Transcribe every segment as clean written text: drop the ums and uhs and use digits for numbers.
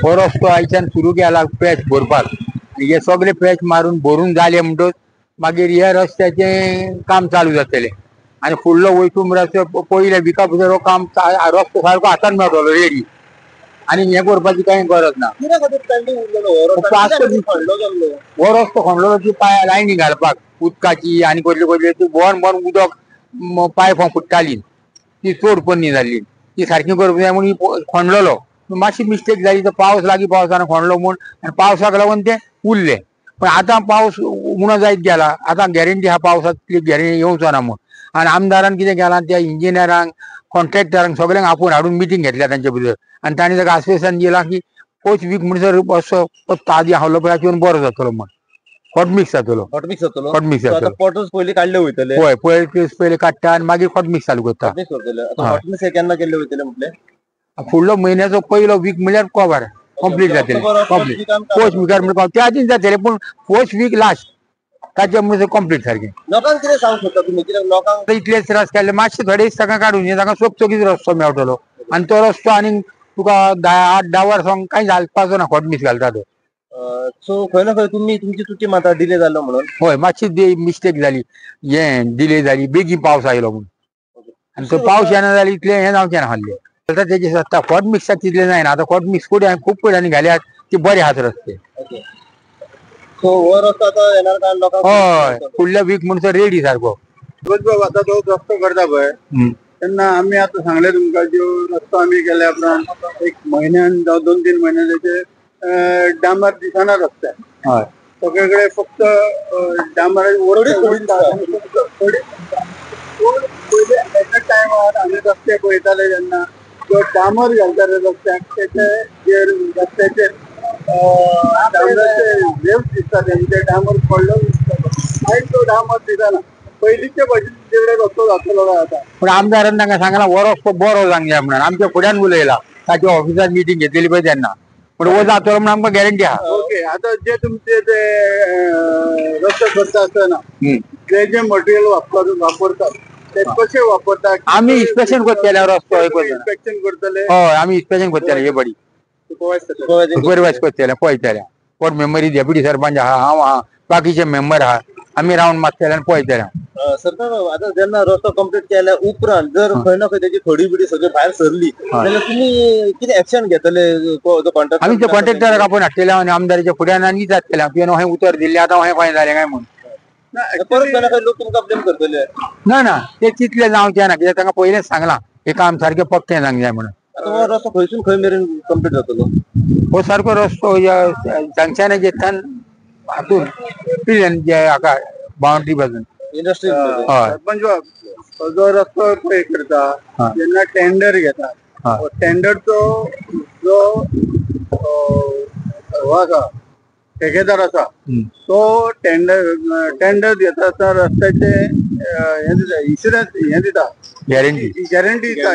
हो रस्तो आयच्यान सुरू केला पॅच भरपाक. हे सगळे पॅच मारून भरून जाले म्हणटच मागीर ह्या रस्त्याचे काम चालू जातले आणि फुडलो वयतून रस्तो पयले विका भितर काम रस्तो सारको हातान मेळटलो रेडी आणि हे करपाची काही गरज ना. हो रस्तो खणलो ती पाय लायनी घालपाक उदकाची आणि कसले कसले ती बोन बोन उदक पायपां फुट्टाली ती चोड पन्नी जाल्ली ती सारखी करप जाय म्हणून खणलेलो. मातशी मिस्टेक जाली तर पावस लागीं पावसानं खणलो म्हूण आनी पावसाक लागून ते उरले. पण आता पाऊस उणो जायत गेला. आता गॅरंटी हा पावसाची गॅरंटी येवचो ना म्हूण आणि आमदारान कितें केलां त्या इंजिनियरांक कॉन्ट्रॅक्टरांक सगळ्यांक आपूण हाडून मिटींग घेतल्या तांचे भितर आनी तांणी ताका आश्वासन दिलां की पोच वीक म्हणसर असो ताजी हावलो पळय बरो जातलो म्हण. हॉटमिक्स जातलो. हॉटमिक्स जातलो. पॉटर्स पयलीं काडले वयतले. होय पयले काडटा आनी मागीर हॉटमिक्स चालू करता. हॉटमिक्स केन्ना केल्ले वयतले म्हटले फुडलो म्हयन्याचो पयलो वीक म्हणल्यार कवर कंप्लीट जातले. कंप्लीट पोस्ट विकार म्हणजे त्या आदींच जातले पूण पोस्ट वीक लास्ट ताचे म्हणजे कंप्लीट सारखे. लोकांक कितें सांगूंक सोदता तुमी कित्याक लोकांक इतलेच त्रास केले मातशे थोडे ताका काडून ताका चकचकीत रस्तो मेळटलो आनी तो रस्तो आनी तुका 8-10 वर्सांक कांय घालपाचो ना हॉटमिक्स घालता तो. सो खंय ना खंय तुमी तुमची चुकी माता डिले जालो म्हणून. होय मातशी मिस्टेक जाली हे डिले जाली बेगीन पावस आयलो म्हणून आनी तो पावस येना जाल्यार इतले हे जावचें ना हल्ले. आता तेजे सत्ता हॉट मिक्साक तितले जायना. आता हॉट मिक्स खूब पयलीं घाल्यात ते बरे आहात रस्ते. सो हो रस्तो आता येणार काय लोकांक हय फुडल्या वीक म्हणसर रेडी सारको. आता तो रस्तो करता पळय तेन्ना आमी आतां सांगले तुमकां जो रस्तो आमी केल्या उपरांत एक म्हयन्यान जावं 2-3 म्हयने तेचे डांबर दिसना रस्त्याक. हय सगळे कडेन फक्त डांबराची पयले एट टायमार आमी रस्ते पळयताले जेन्ना जो डांबर घालताले रस्त्याक तेचे जे रस्त्याचे डांबराचे वेव्स दिसताले म्हणजे डांबर पडलो दिसतालो. आयज तो डांबर दिसना. पयलींचे भशेन तिकडे रस्तो जातलो काय आता. पण आमदारान तांकां सांगला हो रस्तो बरो जावंक जाय म्हणून आमच्या फुड्यान उलयला ताच्या ऑफिसात मिटींग घेतलेली पळय तेन्ना. पण हो जातलो म्हणून आमकां गॅरंटी आहा. ओके आता जे तुमचे ते रस्तो करता आसतना जे जे मटेरियल वापरतात ते कशे वापरतात. आमी इन्स्पेक्शन करतले रस्तो इन्स्पेक्शन करतले. हय आमी इन्स्पेक्शन करतले हे बडी सुपरवायज करतले पळयतले. कोण मेंबरी डेप्युटी सरपंच आहा हांव आहा बाकीचे मेंबर आहा आमी रावंड मारतले आनी पळयतले. सरकार आता जेन्ना रस्तो कंप्लीट केल्या उपरांत जर खंय ना खंय तेजी खडी बिडी सगळी भायर सरली जाल्यार तुमी कितें एक्शन घेतले कॉन्ट्रॅक्टर. आमी ते कॉन्ट्रॅक्टराक आपूण हाडटले आनी आमदाराच्या फुड्यान आनी विचार केला तुवें अशें उतर दिल्लें आतां अशें खंय जालें काय म्हणून. परत खंय ना खंय लोक तुमकां ब्लेम करतले. ना ते तितले जावचें ना कित्याक तांकां पयलेंच सांगलां हे काम सारकें पक्कें जावंक जाय म्हणून. आता हो रस्तो खंयसून खंय मेरेन कंप्लीट जातलो. हो सारको रस्तो जंक्शनाचे थंय हातून पिल्ल्यान जे हाका बाउंड्री बाजून इंडस्ट्री सरपंच जो रस्तो पळय करता जेन्ना टेंडर घेता टेंडरचो जो आसा ठेकेदार आसा तो टेंडर घेता आसतना रस्त्याचे हे दिता इन्शुरन्स हे दिता गॅरंटी दिता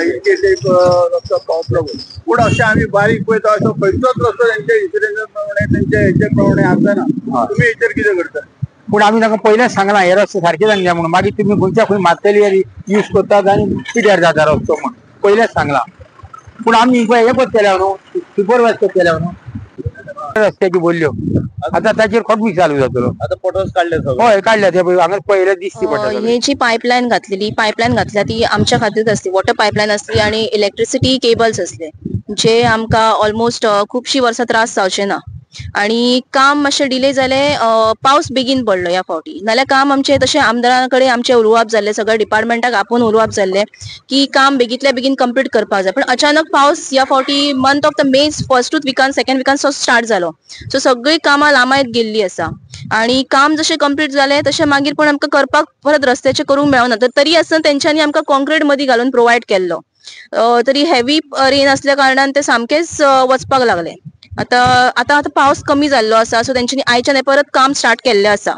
रस्तो पावतलो पूण अशें आमी बारीक पळयता असो खंयचोच रस्तो तेंचे इन्शुरन्सा प्रमाणे तेंचे हेचे प्रमाणे आसना. तुमी हेचेर कितें करता. पूण आमी तांकां पयलेंच सांगलां हे रस्ते सारके जावंक जाय म्हणून मागीर तुमी खंयच्या खंय मारतली यूज करतात आनी पिड्यार जाता रस्तो म्हणून पयलेंच सांगलां. पूण आमी हे करतले न्हू सुपरवायज करतले न्हू रस्त्याची बोल्ल्यो आता ताचेर खटमी चालू जातलो. आता फोटोज काढले हय काडल्या ते हांगा पयले दिसती पडटा. ही जी पायपलाईन घातल्या ती आमच्या खातीर असली वॉटर पायपलाईन असली आणि इलेक्ट्रिसिटी केबल्स असले जे आमकां ऑलमोस्ट खूबशीं वर्सां त्रास जावचे ना आणि काम मातशें डिले जाले. पावस बेगीन पडलो ह्या फावटी नाल्यार काम आमचे तशें आमदाराकडे आमचे उलोवप जाल्ले सगळ्या डिपार्टमेंटाक आपूण उलोवप जाल्ले की काम बेगीतल्या बेगीन कंप्लीट करपाक जाय. पण अचानक पावस ह्या फावटी मंथ ऑफ द मे फर्स्टूच विकान सेकंड विकान स्टार्ट जालो. सो सगळी कामां लांबायत गेल्ली आसा आणि काम जशें कंप्लीट जालें तशें मागीर पण आमकां करपाक परत रस्त्याचें करूंक मेळना. तरी आसतना तेंच्यांनी आमकां कॉन्क्रीट मदीं घालून प्रोवायड केल्लो. तरी हेवी रेन असल्या कारणान ते सामकेच वचपाक लागले. आता पावस कमी जाल्लो आसा सो तेंच्यांनी आयच्यान परत काम स्टार्ट केल्लें आसा.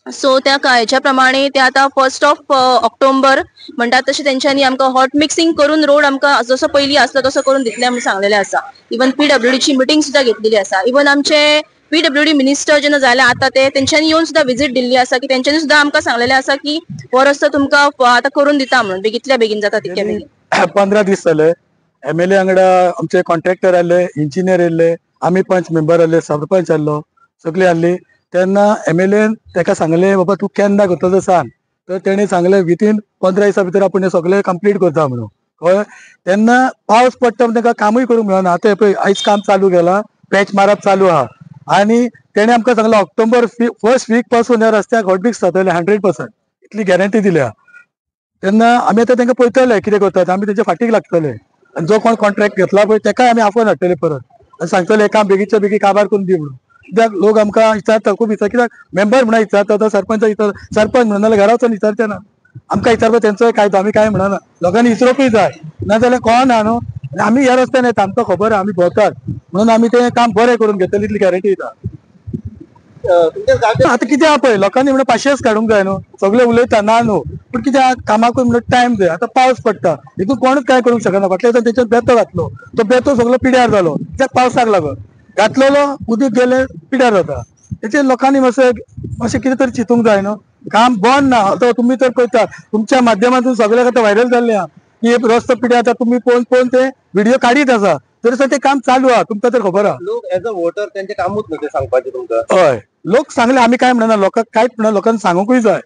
सो त्या हेच्या प्रमाणे ते आता 1 ऑक्टोबर म्हणटात तशें तेंच्यांनी आमकां हॉट मिक्सिंग करून रोड आमकां जसो पयलीं आसलो तसो करून दितले म्हणून सांगलेले आसा. इवन PWDची मिटींग सुद्धा घेतलेली आसा. इवन आमचे PWD मिनिस्टर जेन्ना जाले आता ते तेंच्यांनी येवन सुद्धा विजीट दिल्ली आसा की तेंच्यांनी सुद्धा आमकां सांगलेले आसा की हो रस्तो तुमकां आता करून दिता म्हणून बेगीतल्या बेगीन जाता तितक्या बेगीन. 15 दीस जाले MLA वांगडा आमचे कॉन्ट्रॅक्टर आले, इंजिनियर येयले, आमी पंच मेंबर आले, सरपंच आसलो, सगळे आसली. तेन्ना MLA ताका सांगले बाबा तूं केन्ना करतलो सांग. तर तेणें सांगले विथीन 15 दिसां भितर आपूण हें सगळें कंप्लीट करता म्हणून. कळ्ळें. तेन्ना पावस पडटा म्हणून ताका कामूय करूंक मेळना. आतां पळय आयज काम चालू केलां, पॅच मारप चालू आहा आनी तेणें आमकां सांगलें ऑक्टोबर फर्स्ट वीक पासून ह्या रस्त्याक हॉटफिक्स जातले 100%. इतली गॅरंटी दिल्या. तेन्ना आमी आतां तांकां पळयतले कितें करतात, आमी तेच्या फाटीक लागतले. आनी जो कोण कॉन्ट्रॅक्ट घेतला पळय ताकाय आमी आफोवन हाडटले परत आनी सांगतले हें काम बेगीच्या बेगी काबार करून दी म्हणून. कित्याक लोक आमकां विचारता, खूब विचारता, कित्याक मेंबर म्हणून विचारता, तो सरपंच विचारता, सरपंच म्हणून नाल्यार घरा वचून विचारचे ना. आमकां विचारता तेंचोय कायदो, आमी काय म्हणना. लोकांनी विचारपूय जाय, नाजाल्यार कळना न्हू. आमी ह्या रस्त्यान येता, आमकां खबर आहा आमी भोंवतात म्हणून आमी तें काम बरें करून घेतले इतली गॅरंटी दिता. तुमच्या गांवच्या आतां कितें आहा पळय, लोकांनी म्हणून पाशियेंस काडूंक जाय न्हू. सगळे उलयता ना न्हू, पूण कित्याक कामाकूय म्हणून टायम जाय. आतां पावस पडटा, हितून कोणूच काय करूंक शकना. फाटल्या दिसा तेचेर बेतो घातलो, तो बेतो सगळो पिड्यार जालो कित्याक पावसाक लागून. घातलेलो उदीक गेले पिड्यार जाता. तेचेर लोकांनी मातशें कितें तरी चिंतूंक जाय न्हू. काम बंद ना. आतां तुमी तर पळयता तुमच्या माध्यमांतून सगळ्याक आतां व्हायरल जाल्लें आहा की एक रस्तो पिड्यार जाता. तुमी पळोवन ते व्हिडिओ काडीत आसा, तरी ते काम चालू आहा, तुमकां तर खबर आहा. लोक एज अ वोटर त्यांचे कामूच न्हू ते सांगपाचे तुमकां. हय, लोक सांगले आमी काय म्हणना, लोकांक कांयच म्हणना, लोकांनी सांगूंकूय जाय.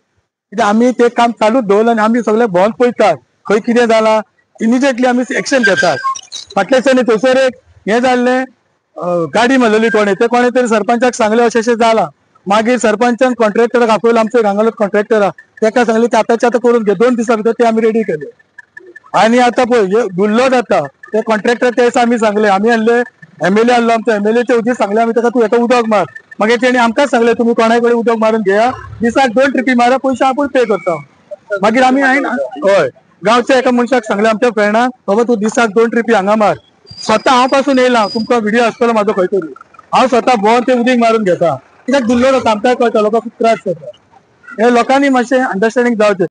कित्याक आमी ते काम चालूच दवरलें आनी आमी सगळे भोंवन पळयतात खंय कितें जालां. इमिजिएटली आमी एक्शन घेतात. फाटल्या दिसांनी थंयसर एक हें जाल्लें, गाडी मारलेली कोणें तरी सरपंचाक सांगलें अशें अशें जालां. मागीर सरपंचान कॉन्ट्रॅक्टराक आपयलो, आमचो हांगालो कॉन्ट्रॅक्टराक, ताका सांगलें ते आतांच्या आतां करून घे. 2 दिसां भितर ते आमी रेडी केले. आनी आतां पळय गुल्लो जाता, ते कॉन्ट्रॅक्टर ते दिसा आमी सांगले, आमी आहले MLA आहलो, आमचो MLAचे उदीक सांगले आमी ताका तूं हेका उदक मार. मागीर तेणी आमकांच सांगलें तुमी कोणाय कडेन उदक मारून घेया, दिसाक 2 ट्रिपी मारा, पयशे आपूण पे करता. मागीर आमी हय गांवच्या एका मनशाक सांगलें, आमच्या फ्रेंडाक, बाबा तूं दिसाक 2 ट्रिपी हांगा मार. स्वता हांव पासून येयला, तुमकां व्हिडिओ आसतलो म्हाजो खंय तरी. हांव स्वता भोंवन ते उदीक मारून घेता. कित्याक गुल्लो जाता, आमकांय कळटा लोकांक खूब त्रास जाता. हे लोकांनी मातशें अंडरस्टँडींग जावचें.